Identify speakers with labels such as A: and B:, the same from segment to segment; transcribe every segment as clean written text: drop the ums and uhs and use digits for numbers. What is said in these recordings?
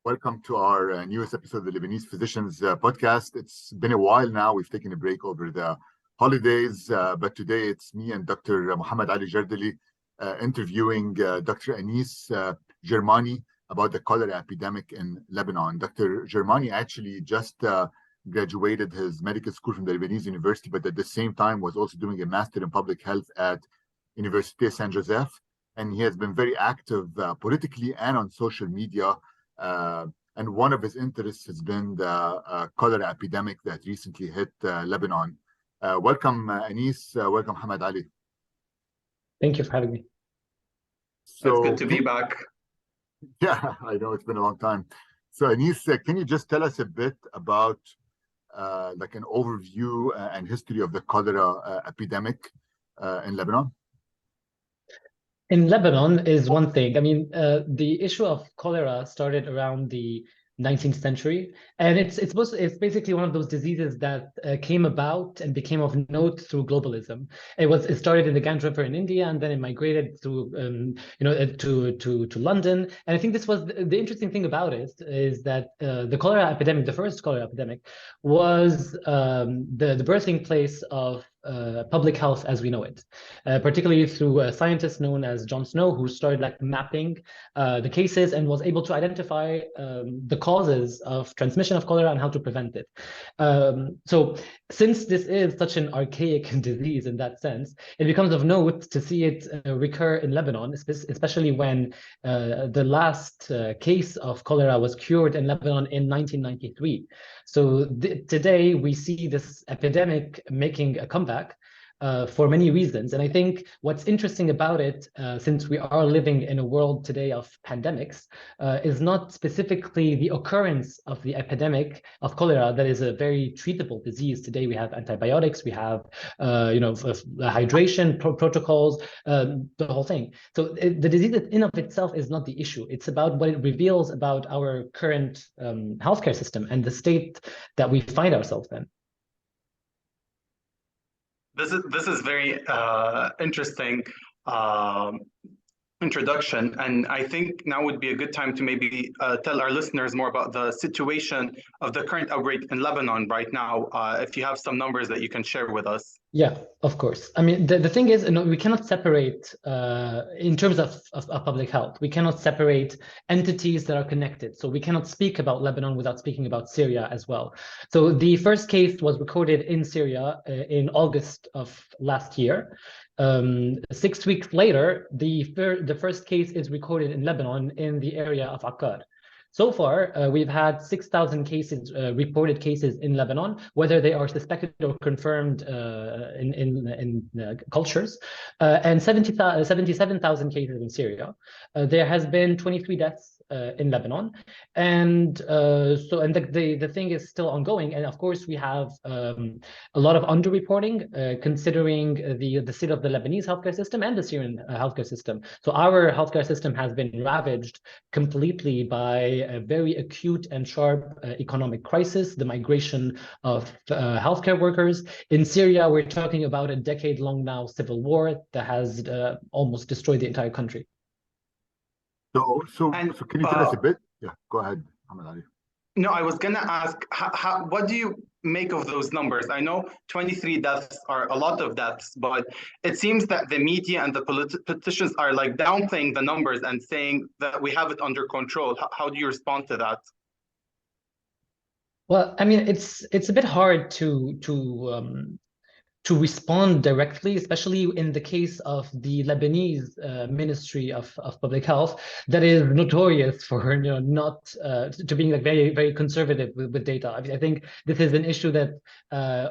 A: Welcome to our newest episode of the Lebanese Physicians Podcast. It's been a while now. We've taken a break over the holidays, but today it's me and Dr. Mohammed Ali Jardali interviewing Dr. Anis Germani about the cholera epidemic in Lebanon. Dr. Germani actually just graduated his medical school from the Lebanese University, but at the same time was also doing a master in public health at Université Saint Joseph. And he has been very active politically and on social media. And one of his interests has been the cholera epidemic that recently hit Lebanon. Welcome, Anis. Welcome, Mohammed Ali.
B: Thank you for having me.
C: So, it's good to be back.
A: Yeah, I know it's been a long time. So, Anis, can you just tell us a bit about like an overview and history of the cholera epidemic in Lebanon?
B: In Lebanon is one thing. I mean, the issue of cholera started around the 19th century, and it's basically one of those diseases that came about and became of note through globalism. It started in the Ganges River in India, and then it migrated through to London. And I think this was the interesting thing about it is that the cholera epidemic, the first cholera epidemic, was the birthing place of public health as we know it, particularly through a scientist known as John Snow, who started mapping the cases and was able to identify the causes of transmission of cholera and how to prevent it. So since this is such an archaic disease in that sense, it becomes of note to see it recur in Lebanon, especially when the last case of cholera was cured in Lebanon in 1993. So today we see this epidemic making a comeback for many reasons. And I think what's interesting about it, since we are living in a world today of pandemics, is not specifically the occurrence of the epidemic of cholera. That is a very treatable disease. Today we have antibiotics, we have hydration protocols, the whole thing. So the disease in of itself is not the issue. It's about what it reveals about our current healthcare system and the state that we find ourselves in.
C: This is very interesting introduction, and I think now would be a good time to maybe tell our listeners more about the situation of the current outbreak in Lebanon right now. If you have some numbers that you can share with us.
B: Yeah, of course. I mean, the thing is, we cannot separate, in terms of public health, we cannot separate entities that are connected. So we cannot speak about Lebanon without speaking about Syria as well. So the first case was recorded in Syria in August of last year. 6 weeks later, the first case is recorded in Lebanon in the area of Akkad. So far, we've had 6,000 cases, reported cases in Lebanon, whether they are suspected or confirmed in cultures, and 77,000 cases in Syria. There has been 23 deaths in Lebanon, and the thing is still ongoing. And of course, we have a lot of underreporting, considering the state of the Lebanese healthcare system and the Syrian healthcare system. So our healthcare system has been ravaged completely by a very acute and sharp economic crisis, the migration of healthcare workers. In Syria, we're talking about a decade-long now civil war that has almost destroyed the entire country.
A: So can you tell us a bit? Yeah, go ahead, Mohammed Ali.
C: No, I was going to ask, what do you make of those numbers? I know 23 deaths are a lot of deaths, but it seems that the media and the politicians are downplaying the numbers and saying that we have it under control. How do you respond to that?
B: Well, I mean, it's a bit hard to respond directly, especially in the case of the Lebanese Ministry of Public Health, that is notorious for not to being very, very conservative with data. I mean, I think this is an issue that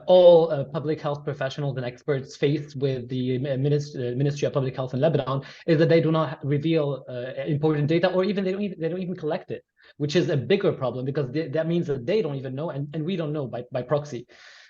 B: all public health professionals and experts face with the Ministry of Public Health in Lebanon, is that they do not reveal important data, or even they don't even collect it, which is a bigger problem, because that means that they don't even know, and we don't know by proxy.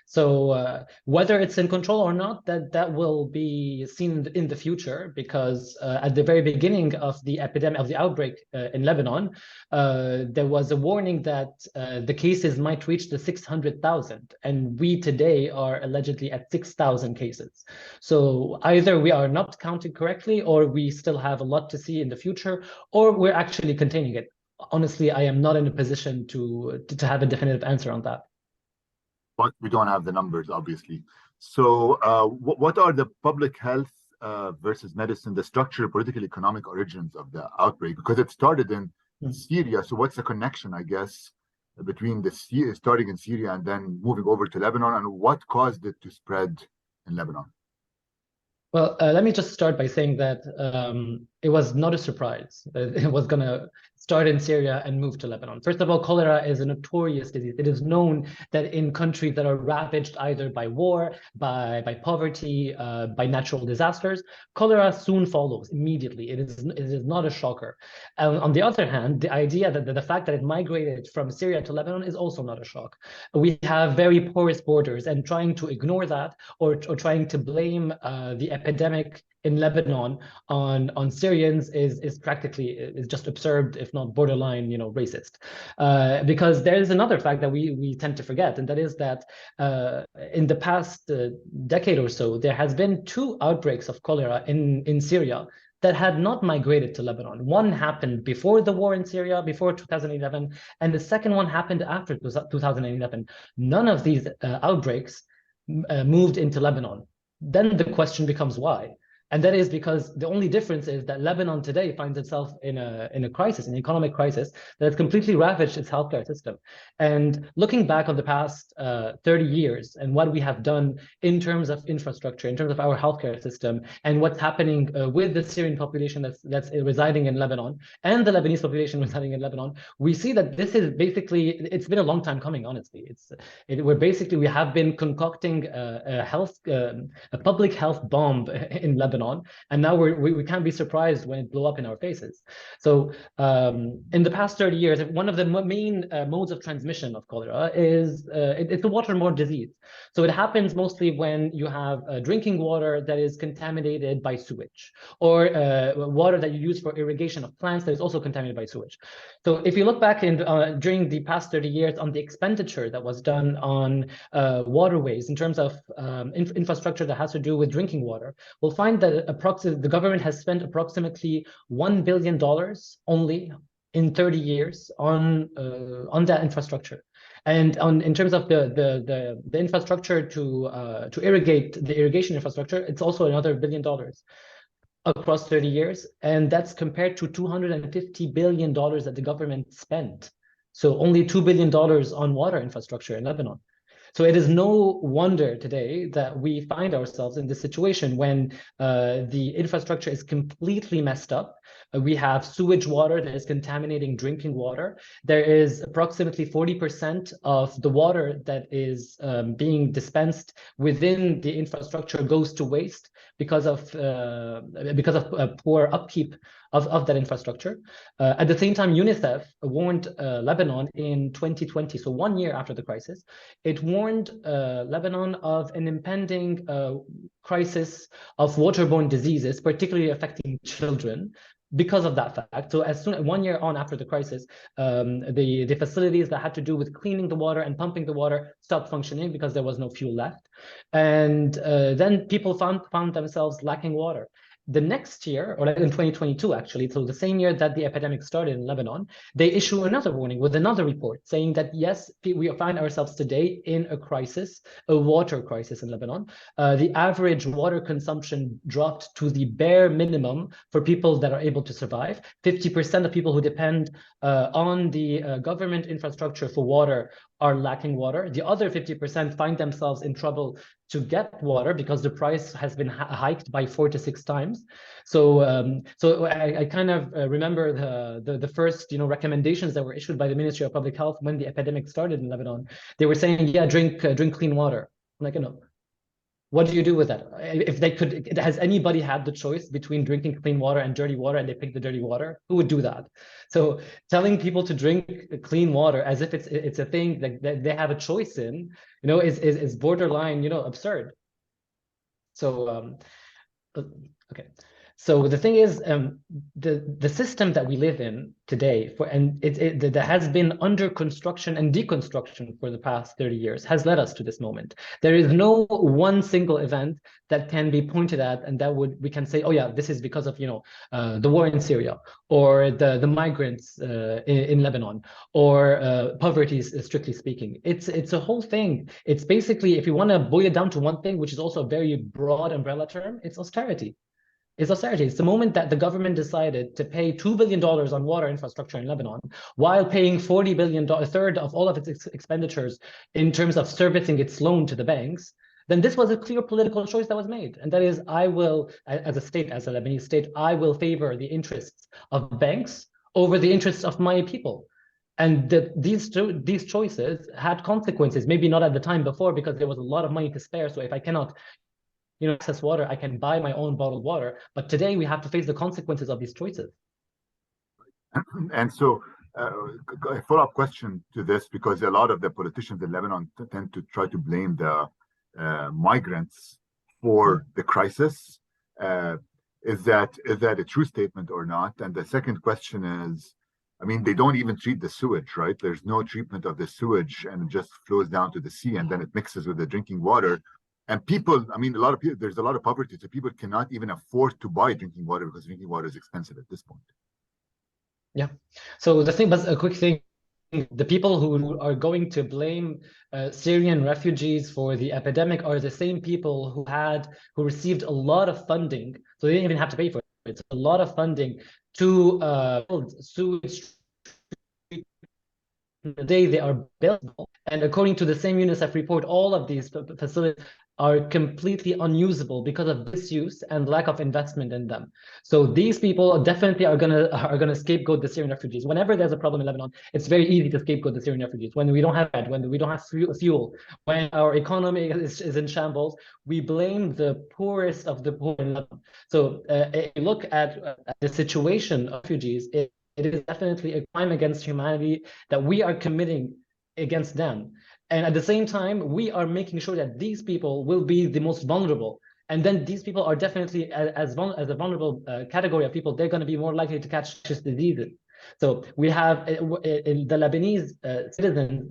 B: So whether it's in control or not, that will be seen in the future, because at the very beginning of the epidemic, of the outbreak in Lebanon, there was a warning that the cases might reach the 600,000, and we today are allegedly at 6,000 cases. So either we are not counting correctly, or we still have a lot to see in the future, or we're actually containing it. Honestly, I am not in a position to have a definitive answer on that.
A: But we don't have the numbers, obviously. So what are the public health versus medicine, the structural, political, economic origins of the outbreak? Because it started in Syria. So what's the connection, I guess, between the starting in Syria and then moving over to Lebanon, and what caused it to spread in Lebanon?
B: Well, let me just start by saying that it was not a surprise. It was going to start in Syria and move to Lebanon. First of all, cholera is a notorious disease. It is known that in countries that are ravaged either by war, by poverty, by natural disasters, cholera soon follows immediately. It is not a shocker. On the other hand, the idea that the fact that it migrated from Syria to Lebanon is also not a shock. We have very porous borders, and trying to ignore that, or trying to blame the epidemic in Lebanon on Syrians is just absurd, if not borderline, racist. Because there is another fact that we tend to forget, and that is that in the past decade or so, there has been 2 outbreaks of cholera in Syria that had not migrated to Lebanon. One happened before the war in Syria, before 2011, and the second one happened after 2011. None of these outbreaks moved into Lebanon. Then the question becomes why? And that is because the only difference is that Lebanon today finds itself in a crisis, an economic crisis that has completely ravaged its healthcare system. And looking back on the past 30 years and what we have done in terms of infrastructure, in terms of our healthcare system, and what's happening with the Syrian population that's residing in Lebanon and the Lebanese population residing in Lebanon, we see that this is basically, it's been a long time coming, honestly. We have been concocting a public health bomb in Lebanon. And now we can't be surprised when it blew up in our faces. So in the past 30 years, one of the main modes of transmission of cholera is it's a waterborne disease. So it happens mostly when you have drinking water that is contaminated by sewage, or water that you use for irrigation of plants that is also contaminated by sewage. So if you look back during the past 30 years on the expenditure that was done on waterways in terms of infrastructure that has to do with drinking water, we'll find that the government has spent approximately $1 billion only in 30 years on that infrastructure. And in terms of the infrastructure to irrigate, the irrigation infrastructure, it's also another $1 billion across 30 years. And that's compared to $250 billion that the government spent. So only $2 billion on water infrastructure in Lebanon. So it is no wonder today that we find ourselves in this situation when the infrastructure is completely messed up. We have sewage water that is contaminating drinking water. There is approximately 40% of the water that is being dispensed within the infrastructure goes to waste because of poor upkeep of that infrastructure. At the same time, UNICEF warned Lebanon in 2020, so 1 year after the crisis. It warned Lebanon of an impending crisis of waterborne diseases, particularly affecting children, because of that fact. So as soon as 1 year on after the crisis, the facilities that had to do with cleaning the water and pumping the water stopped functioning because there was no fuel left. And then people found themselves lacking water. The next year, or in 2022, actually, so the same year that the epidemic started in Lebanon, they issue another warning with another report saying that, yes, we find ourselves today in a crisis, a water crisis in Lebanon. The average water consumption dropped to the bare minimum for people that are able to survive. 50% of people who depend on the government infrastructure for water are lacking water. The other 50% find themselves in trouble to get water because the price has been hiked by 4 to 6 times. So I kind of remember the first recommendations that were issued by the Ministry of Public Health when the epidemic started in Lebanon. They were saying, yeah, drink clean water. I'm like, no. What do you do with that? If they could, has anybody had the choice between drinking clean water and dirty water, and they pick the dirty water? Who would do that? So telling people to drink clean water as if it's a thing that they have a choice in, is borderline, absurd. So okay. So the thing is, the system that we live in today, that has been under construction and deconstruction for the past 30 years, has led us to this moment. There is no one single event that can be pointed at, and we can say, oh yeah, this is because of the war in Syria, or the migrants in Lebanon, or poverty, strictly speaking. It's a whole thing. It's basically, if you want to boil it down to one thing, which is also a very broad umbrella term, it's austerity. It's austerity. It's the moment that the government decided to pay $2 billion on water infrastructure in Lebanon, while paying $40 billion, a third of all of its expenditures in terms of servicing its loan to the banks. Then this was a clear political choice that was made. And that is, I will, as a state, as a Lebanese state, I will favor the interests of banks over the interests of my people. And these choices had consequences, maybe not at the time before, because there was a lot of money to spare. So if I cannot access water, I can buy my own bottled water. But today we have to face the consequences of these choices.
A: And so a follow-up question to this, because a lot of the politicians in Lebanon tend to try to blame the migrants for the crisis. Is that a true statement or not? And the second question is, I mean, they don't even treat the sewage, right? There's no treatment of the sewage, and it just flows down to the sea, and then it mixes with the drinking water. And people, I mean, there's a lot of poverty, so people cannot even afford to buy drinking water because drinking water is expensive at this point.
B: Yeah. So the thing, but a quick thing, the people who are going to blame Syrian refugees for the epidemic are the same people who received a lot of funding, so they didn't even have to pay for it. It's a lot of funding to build sewage the day they are built. And according to the same UNICEF report, all of these facilities are completely unusable because of disuse and lack of investment in them. So these people definitely are gonna scapegoat the Syrian refugees. Whenever there's a problem in Lebanon, it's very easy to scapegoat the Syrian refugees. When we don't have bread, when we don't have fuel, when our economy is in shambles, we blame the poorest of the poor in Lebanon. So if you look at the situation of refugees, it is definitely a crime against humanity that we are committing against them. And at the same time, we are making sure that these people will be the most vulnerable. And then these people are definitely, as a vulnerable category of people, they're going to be more likely to catch diseases. So we have the Lebanese citizens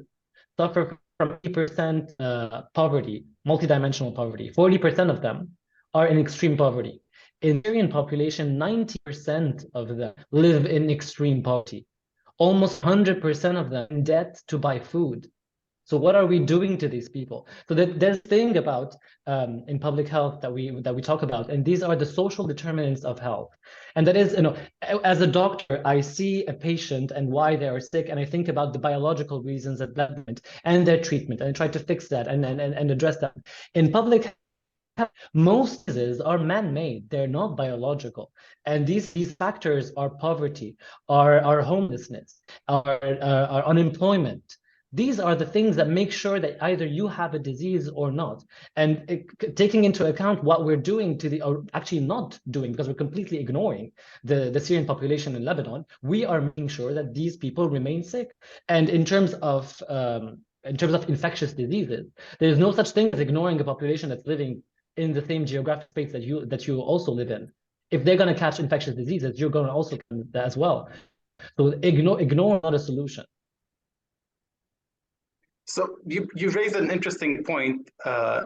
B: suffer from 80% poverty, multidimensional poverty. 40% of them are in extreme poverty. In the Syrian population, 90% of them live in extreme poverty. Almost 100% of them in debt to buy food. So what are we doing to these people? So there's a thing about in public health that we talk about, and these are the social determinants of health. And that is, as a doctor, I see a patient and why they are sick, and I think about the biological reasons of that and their treatment, and I try to fix that and address that. In public health, most diseases are man-made; they're not biological, and these factors are poverty, are homelessness, are unemployment. These are the things that make sure that either you have a disease or not. And taking into account what we're doing or actually not doing, because we're completely ignoring the Syrian population in Lebanon, we are making sure that these people remain sick. And in terms of infectious diseases, there's no such thing as ignoring a population that's living in the same geographic space that you also live in. If they're going to catch infectious diseases, you're going to also catch that as well. So ignore not a solution.
C: So you raised an interesting point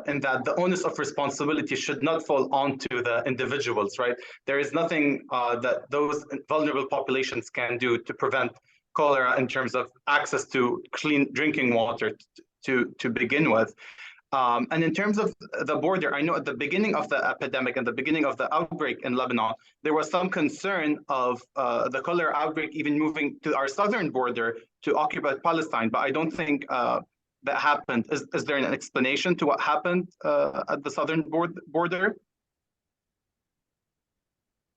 C: in that the onus of responsibility should not fall onto the individuals, right? There is nothing that those vulnerable populations can do to prevent cholera in terms of access to clean drinking water to begin with. And in terms of the border, I know at the beginning of the epidemic and the beginning of the outbreak in Lebanon, there was some concern of the cholera outbreak even moving to our southern border to occupied Palestine, but I don't think that happened. Is there an explanation to what happened at the southern border?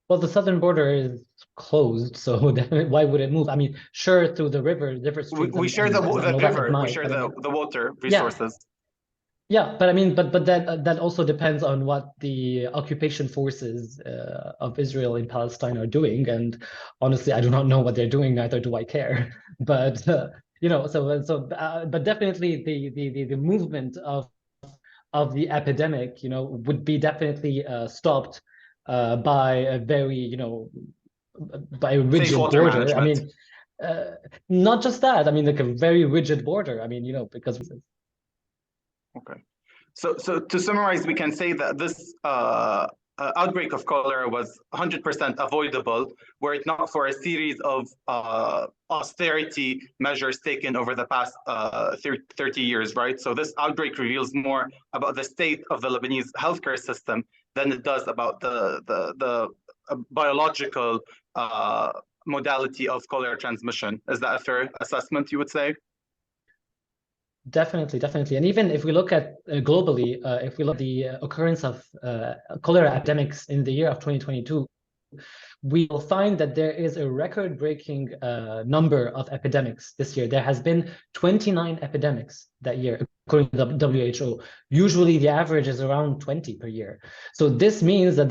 B: Well, the southern border is closed, so why would it move? I mean, sure, through the river streams.
C: We share the river, we share the water resources.
B: Yeah, but I mean, but that also depends on what the occupation forces of Israel in Palestine are doing, and honestly, I do not know what they're doing. Neither do I care. But but definitely the movement of the epidemic, would be definitely stopped by a very, by a
C: Safe
B: rigid
C: water
B: border. I
C: management.
B: mean, not just that. I mean, like a very rigid border. I mean, because.
C: Okay. So to summarize, we can say that this outbreak of cholera was 100% avoidable were it not for a series of austerity measures taken over the past 30 years, right? So this outbreak reveals more about the state of the Lebanese healthcare system than it does about the biological modality of cholera transmission. Is that a fair assessment, you would say?
B: Definitely. And even if we look at globally, if we look at the occurrence of cholera epidemics in the year of 2022, we will find that there is a record-breaking number of epidemics this year. There has been 29 epidemics that year, according to the WHO. Usually the average is around 20 per year. So this means that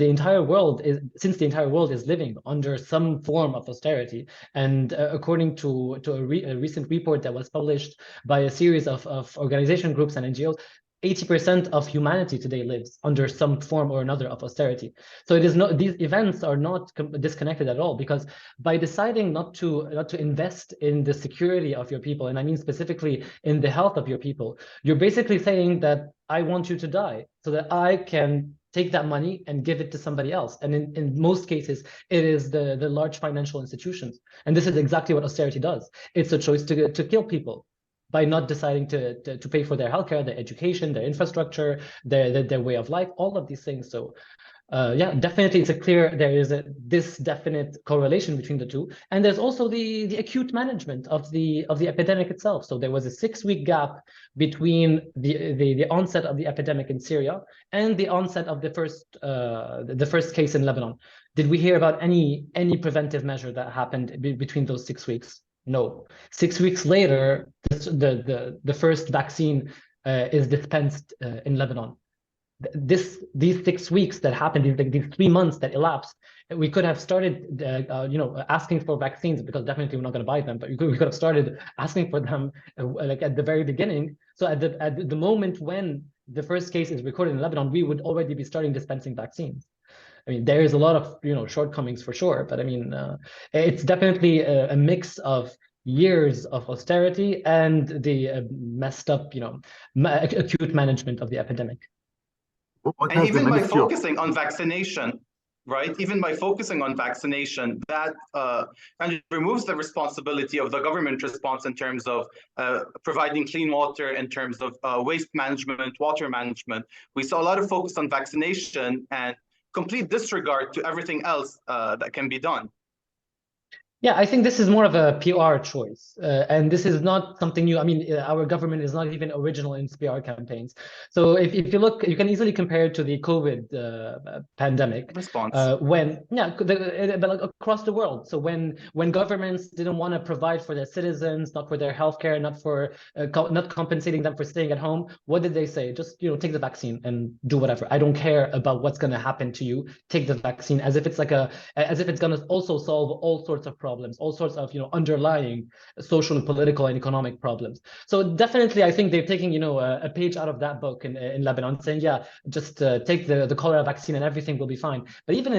B: since the entire world is living under some form of austerity, and according to a recent report that was published by a series of organization groups and NGOs, 80% of humanity today lives under some form or another of austerity. So these events are not disconnected at all, because by deciding not to invest in the security of your people, and I mean specifically in the health of your people, you're basically saying that I want you to die so that I can take that money and give it to somebody else. And in most cases, it is the large financial institutions. And this is exactly what austerity does. It's a choice to kill people by not deciding to pay for their healthcare, their education, their infrastructure, their way of life, all of these things. So yeah, definitely there is this definite correlation between the two. And there's also the acute management of the epidemic itself. So there was a 6-week gap between the onset of the epidemic in Syria and the onset of the first case in Lebanon. Did we hear about any preventive measure that happened between those 6 weeks? No. 6 weeks later, the first vaccine is dispensed in Lebanon. These 6 weeks that happened, these 3 months that elapsed, we could have started, asking for vaccines, because definitely we're not going to buy them, but we could have started asking for them like at the very beginning. So at the moment when the first case is recorded in Lebanon, we would already be starting dispensing vaccines. I mean, there is a lot of shortcomings for sure, but I mean, it's definitely a mix of years of austerity and the messed up, acute management of the epidemic.
A: What
C: And
A: has the
C: even by
A: Ministry of
C: focusing on vaccination, right? Even by focusing on vaccination, that kind of removes the responsibility of the government response in terms of providing clean water, in terms of waste management, water management. We saw a lot of focus on vaccination and complete disregard to everything else that can be done.
B: Yeah, I think this is more of a PR choice, and this is not something new. I mean, our government is not even original in its PR campaigns. So if you look, you can easily compare it to the COVID pandemic
C: response.
B: But across the world. So when governments didn't want to provide for their citizens, not for their healthcare, not compensating them for staying at home, what did they say? Just take the vaccine and do whatever. I don't care about what's going to happen to you. Take the vaccine, as if it's going to also solve all sorts of problems, all sorts of underlying social and political and economic problems. So definitely, I think they're taking a page out of that book in Lebanon, saying, yeah, just take the cholera vaccine and everything will be fine. But even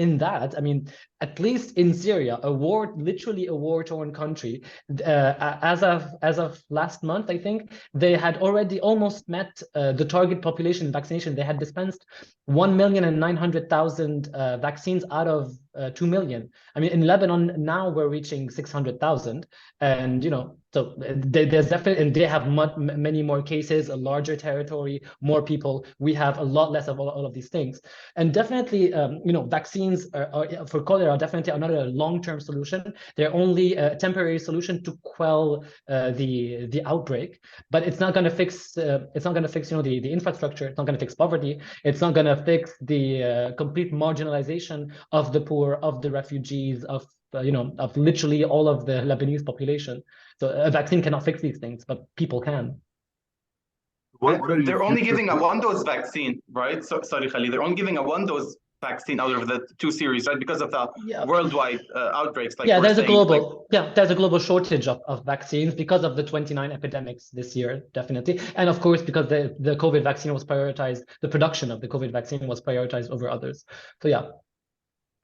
B: in that, I mean, at least in Syria, literally a war-torn country, as of last month, I think they had already almost met the target population vaccination. They had dispensed 1,900,000 vaccines out of 2 million. I mean, in Lebanon now we're reaching 600,000, and so there's definitely, and they have many more cases, a larger territory, more people. We have a lot less of all of these things, and definitely, vaccines are for cholera are definitely not a long-term solution. They're only a temporary solution to quell the outbreak, but it's not going to fix. It's not going to fix the infrastructure. It's not going to fix poverty. It's not going to fix the complete marginalization of the poor, of the refugees, of literally all of the Lebanese population. So a vaccine cannot fix these things, but people can.
A: What are your
C: They're only
A: future
C: giving a one-dose vaccine, right? So, sorry, Khalid. They're only giving a one-dose vaccine out of the two series, right? Because of the
B: Yeah.
C: worldwide outbreaks, like
B: Yeah,
C: we're
B: there's a
C: saying, like,
B: global there's a global shortage of vaccines because of the 29 epidemics this year, definitely. And of course, because the COVID vaccine was prioritized, the production of the COVID vaccine was prioritized over others. So yeah.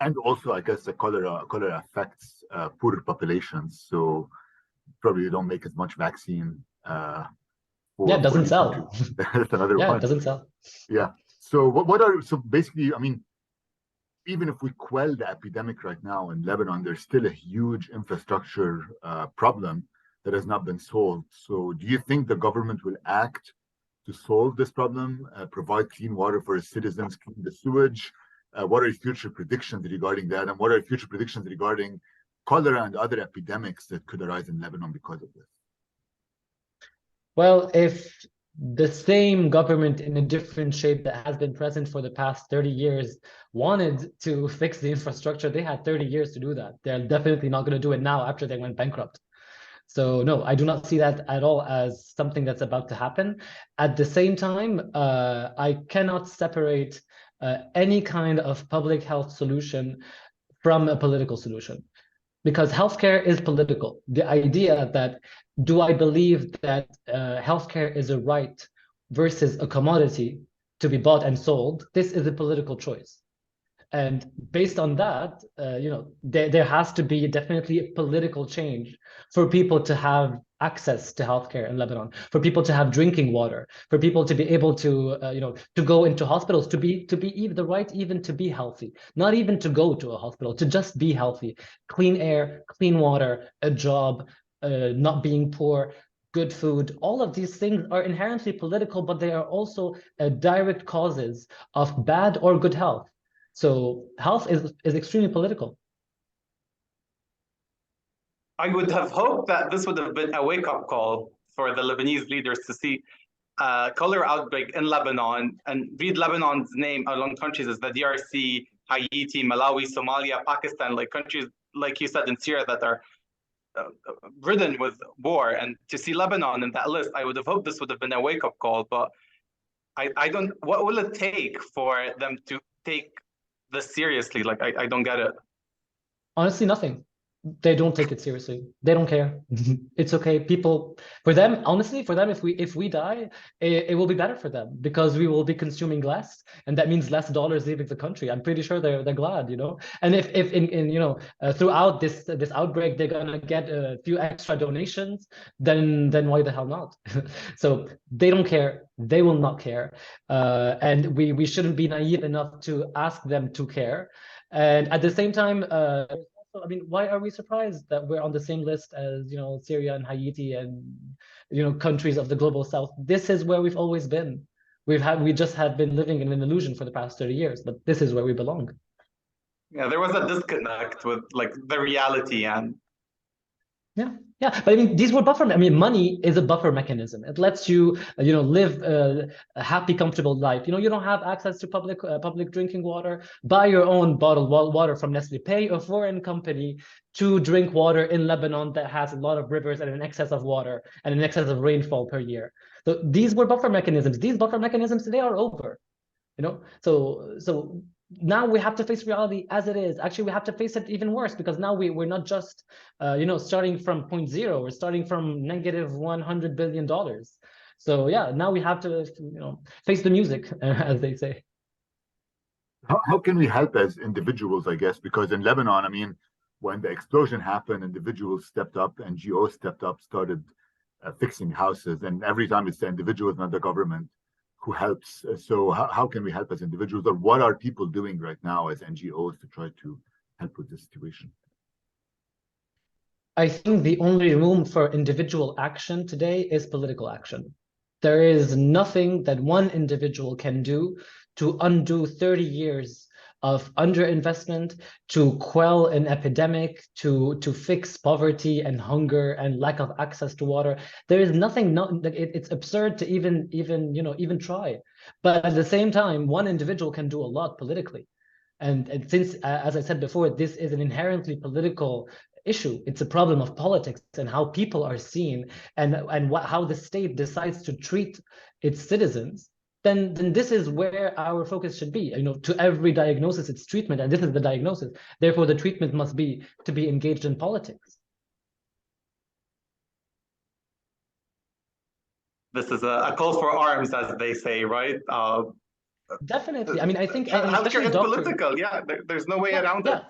A: and also I guess the cholera affects poorer populations, so probably you don't make as much vaccine
B: Yeah, it
A: for
B: doesn't
A: these countries.
B: sell.
A: That's another
B: Yeah, it
A: one.
B: doesn't sell.
A: Yeah. So what are so basically, I mean, even if we quell the epidemic right now in Lebanon, there's still a huge infrastructure problem that has not been solved. So do you think the government will act to solve this problem, provide clean water for its citizens, clean the sewage? What are your future predictions regarding that? And what are your future predictions regarding cholera and other epidemics that could arise in Lebanon because of this?
B: Well, if the same government in a different shape that has been present for the past 30 years wanted to fix the infrastructure, they had 30 years to do that. They're definitely not going to do it now after they went bankrupt. So no, I do not see that at all as something that's about to happen. At the same time, I cannot separate any kind of public health solution from a political solution, because healthcare is political. The idea that, do I believe that healthcare is a right versus a commodity to be bought and sold, this is a political choice. And based on that, there has to be definitely a political change for people to have access to healthcare in Lebanon, for people to have drinking water, for people to be able to, to go into hospitals, to be even the right even to be healthy, not even to go to a hospital, to just be healthy, clean air, clean water, a job, not being poor, good food. All of these things are inherently political, but they are also direct causes of bad or good health. So health is extremely political.
C: I would have hoped that this would have been a wake-up call for the Lebanese leaders to see cholera outbreak in Lebanon and read Lebanon's name along countries as the DRC, Haiti, Malawi, Somalia, Pakistan, like countries, like you said, in Syria that are ridden with war. And to see Lebanon in that list, I would have hoped this would have been a wake-up call. But I don't, what will it take for them to take this seriously? Like, I don't get it.
B: Honestly, nothing. They don't take it seriously. They don't care. It's okay. People, for them, honestly, for them, if we die, it will be better for them because we will be consuming less, and that means less dollars leaving the country. I'm pretty sure they're glad, And if in throughout this outbreak they're gonna get a few extra donations, then why the hell not? So they don't care. They will not care, and we shouldn't be naive enough to ask them to care. And at the same time, I mean, why are we surprised that we're on the same list as, Syria and Haiti and, countries of the global south? This is where we've always been. We just have been living in an illusion for the past 30 years, but this is where we belong.
C: Yeah, there was a disconnect with like the reality and
B: Yeah, but I mean, these were buffer. I mean, money is a buffer mechanism. It lets you, live a happy, comfortable life. You don't have access to public drinking water. Buy your own bottled water from Nestle. Pay a foreign company to drink water in Lebanon that has a lot of rivers and an excess of water and an excess of rainfall per year. So these were buffer mechanisms. These buffer mechanisms today are over. So now we have to face reality as it is. Actually, we have to face it even worse because now we're not just starting from point zero. We're starting from negative $100 billion. So yeah, now we have to face the music, as they say.
A: How can we help as individuals, I guess? Because in Lebanon, I mean, when the explosion happened, individuals stepped up, NGOs stepped up, started fixing houses, and every time it's the individuals, not the government, who helps. So how can we help as individuals, or what are people doing right now as NGOs to try to help with this situation?
B: I think the only room for individual action today is political action. There is nothing that one individual can do to undo 30 years of underinvestment, to quell an epidemic, to fix poverty and hunger and lack of access to water. There is nothing. It's absurd to even try. But at the same time, one individual can do a lot politically. And since, as I said before, this is an inherently political issue. It's a problem of politics and how people are seen, and how the state decides to treat its citizens. Then this is where our focus should be. To every diagnosis, it's treatment, and this is the diagnosis. Therefore, the treatment must be to be engaged in politics.
C: This is a call for arms, as they say, right?
B: Definitely. I mean, I think
C: healthcare is
B: doctors,
C: political. Yeah, there's no way around it.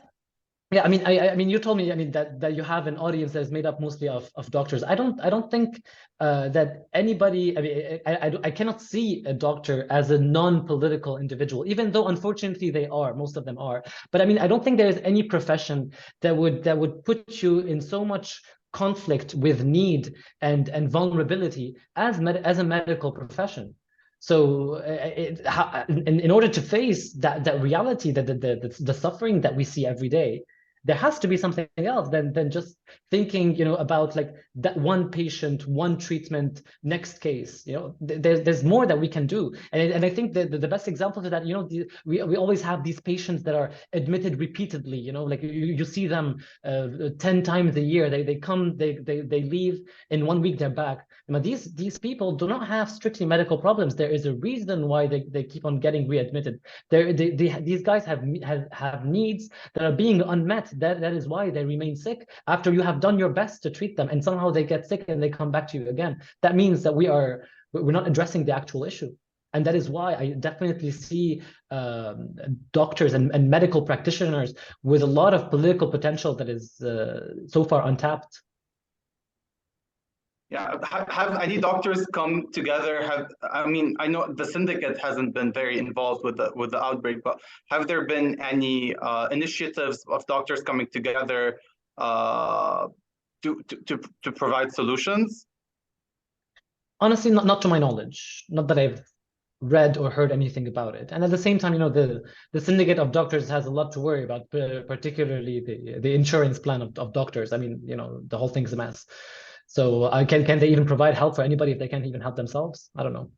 B: Yeah, I mean, you told me, that you have an audience that is made up mostly of doctors. I don't think that anybody. I mean, I cannot see a doctor as a non-political individual, even though unfortunately they are. Most of them are. But I mean, I don't think there is any profession that would put you in so much conflict with need and vulnerability as a medical profession. So in order to face that reality, that the suffering that we see every day, there has to be something else than just thinking, about like that one patient, one treatment, next case. There's more that we can do, and I think the best example of that, we always have these patients that are admitted repeatedly. Like you see them 10 times a year. They come, they leave, in 1 week they're back. These people do not have strictly medical problems. There is a reason why they keep on getting readmitted. These guys have needs that are being unmet. That is why they remain sick after you have done your best to treat them, and somehow they get sick and they come back to you again. That means that we're not addressing the actual issue. And that is why I definitely see doctors and medical practitioners with a lot of political potential that is so far untapped.
C: Yeah, have any doctors come together? I mean, I know the syndicate hasn't been very involved with the outbreak, but have there been any initiatives of doctors coming together to provide solutions?
B: Honestly, not to my knowledge. Not that I've read or heard anything about it. And at the same time, the syndicate of doctors has a lot to worry about, particularly the insurance plan of doctors. I mean, the whole thing's a mess. So can they even provide help for anybody if they can't even help themselves? I don't know.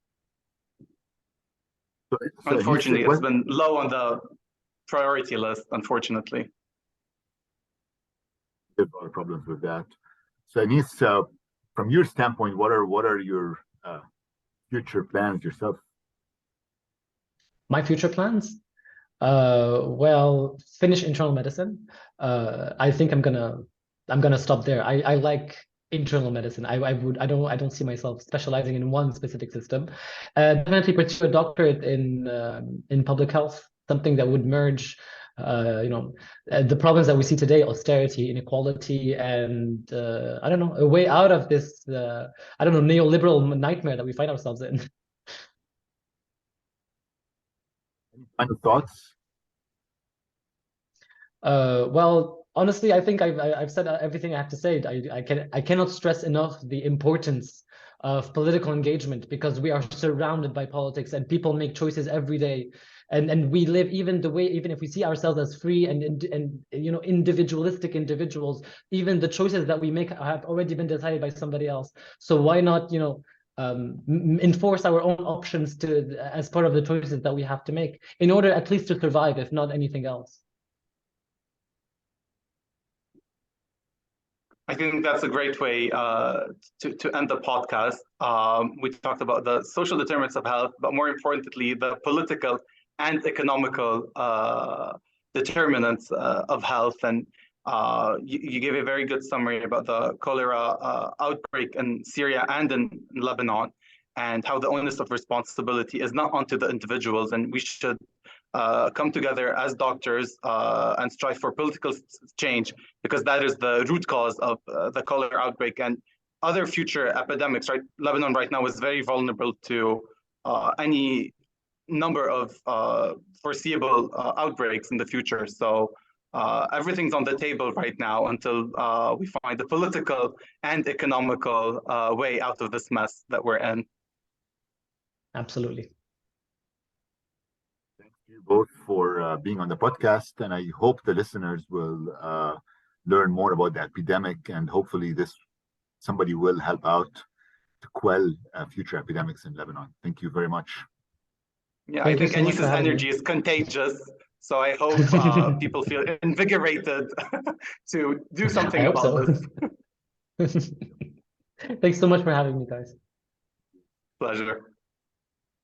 C: Unfortunately, it's been low on the priority list, unfortunately.
A: There's a lot of problems with that. So Anis, from your standpoint, what are your future plans yourself?
B: My future plans? Well, finish internal medicine. I think I'm gonna stop there. I like internal medicine. I don't see myself specializing in one specific system. Definitely pursue a doctorate in public health, something that would merge the problems that we see today: austerity, inequality, and I don't know, a way out of this neoliberal nightmare that we find ourselves in.
A: Any final thoughts?
B: Well, honestly, I think I've said everything I have to say. I cannot stress enough the importance of political engagement, because we are surrounded by politics and people make choices every day, and we live even if we see ourselves as free and individualistic individuals, even the choices that we make have already been decided by somebody else. So why not enforce our own options as part of the choices that we have to make in order at least to survive, if not anything else.
C: I think that's a great way to end the podcast. We talked about the social determinants of health, but more importantly, the political and economical determinants of health. And you gave a very good summary about the cholera outbreak in Syria and in Lebanon, and how the onus of responsibility is not onto the individuals, and we should come together as doctors and strive for political change, because that is the root cause of the cholera outbreak and other future epidemics. Right, Lebanon right now is very vulnerable to any number of foreseeable outbreaks in the future. So everything's on the table right now until we find the political and economical way out of this mess that we're in.
B: Absolutely.
A: Thank you both for being on the podcast, and I hope the listeners will learn more about the epidemic, and hopefully somebody will help out to quell future epidemics in Lebanon. Thank you very much.
C: Yeah, I think Anis's energy is contagious. So I hope people feel invigorated to do something
B: I hope
C: about
B: so.
C: this.
B: Thanks so much for having me, guys.
C: Pleasure.